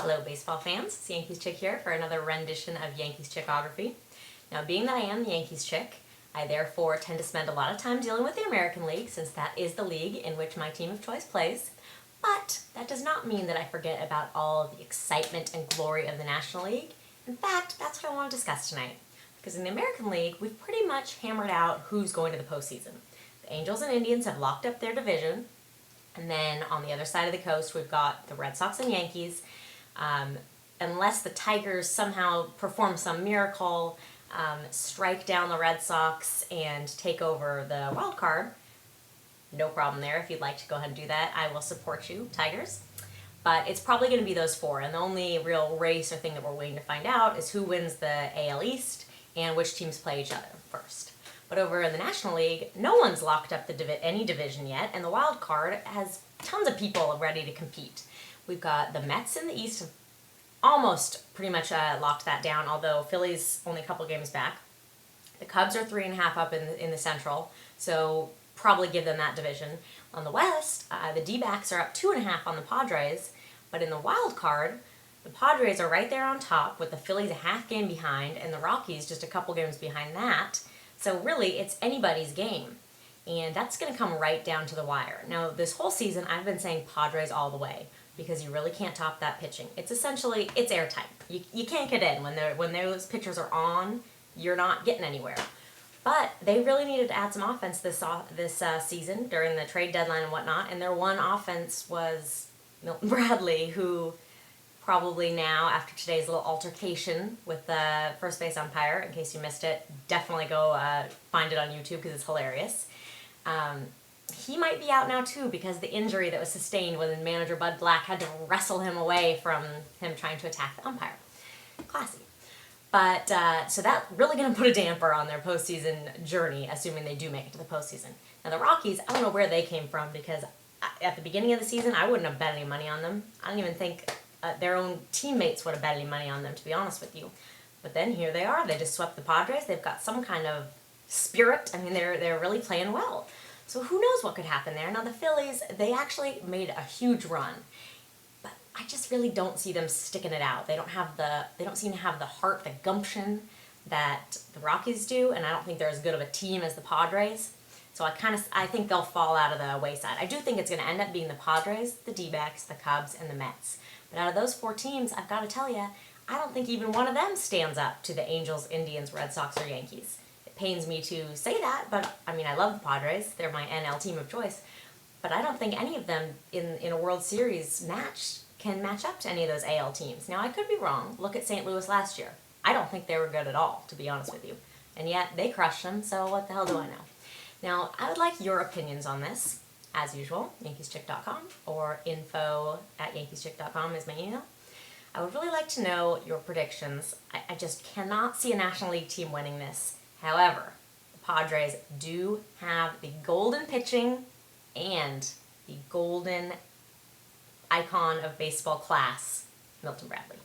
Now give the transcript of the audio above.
Hello baseball fans, it's Yankees Chick here for another rendition of Yankeeschickography. Now being that I am the Yankees Chick, I therefore tend to spend a lot of time dealing with the American League since that is the league in which my team of choice plays. But that does not mean that I forget about all of the excitement and glory of the National League. In fact, that's what I want to discuss tonight. Because in the American League, we've pretty much hammered out who's going to the postseason. The Angels and Indians have locked up their division. And then on the other side of the coast, we've got the Red Sox and Yankees. Unless the Tigers somehow perform some miracle, strike down the Red Sox and take over the wild card, no problem there. If you'd like to go ahead and do that, I will support you, Tigers. But it's probably going to be those four, and the only real race or thing that we're waiting to find out is who wins the AL East and which teams play each other first. But over in the National League, no one's locked up any division yet, and the wild card has tons of people ready to compete. We've got the Mets in the East have almost pretty much locked that down, although Philly's only a couple games back. The Cubs are 3.5 up in the Central, so probably give them that division. On the West, the D-backs are up 2.5 on the Padres, but in the wild card, the Padres are right there on top with the Phillies a half game behind and the Rockies just a couple games behind that. So really, it's anybody's game. And that's going to come right down to the wire. Now, this whole season, I've been saying Padres all the way because you really can't top that pitching. It's essentially, it's airtight. You can't get in. When those pitchers are on, you're not getting anywhere. But they really needed to add some offense this season during the trade deadline and whatnot, and their one offense was Milton Bradley, who probably now, after today's little altercation with the first base umpire, in case you missed it, definitely go find it on YouTube because it's hilarious. He might be out now too because the injury that was sustained when manager Bud Black had to wrestle him away from him trying to attack the umpire. Classy. But, so that's really going to put a damper on their postseason journey, assuming they do make it to the postseason. Now the Rockies, I don't know where they came from because at the beginning of the season, I wouldn't have bet any money on them. I don't even think their own teammates would have bet any money on them, to be honest with you. But then here they are. They just swept the Padres. They've got some kind of spirit. I mean, they're really playing well. So who knows what could happen there. Now the Phillies, they actually made a huge run. But I just really don't see them sticking it out. They don't seem to have the heart, the gumption that the Rockies do, and I don't think they're as good of a team as the Padres. So I think they'll fall out of the wayside. I do think it's going to end up being the Padres, the D-backs, the Cubs, and the Mets. But out of those four teams, I've got to tell you, I don't think even one of them stands up to the Angels, Indians, Red Sox, or Yankees. It pains me to say that, but I mean, I love the Padres. They're my NL team of choice. But I don't think any of them in a World Series match can match up to any of those AL teams. Now, I could be wrong. Look at St. Louis last year. I don't think they were good at all, to be honest with you. And yet, they crushed them, so what the hell do I know? Now, I would like your opinions on this, as usual, Yankeeschick.com, or info@Yankeeschick.com is my email. I would really like to know your predictions. I just cannot see a National League team winning this. However, the Padres do have the golden pitching and the golden icon of baseball class, Milton Bradley.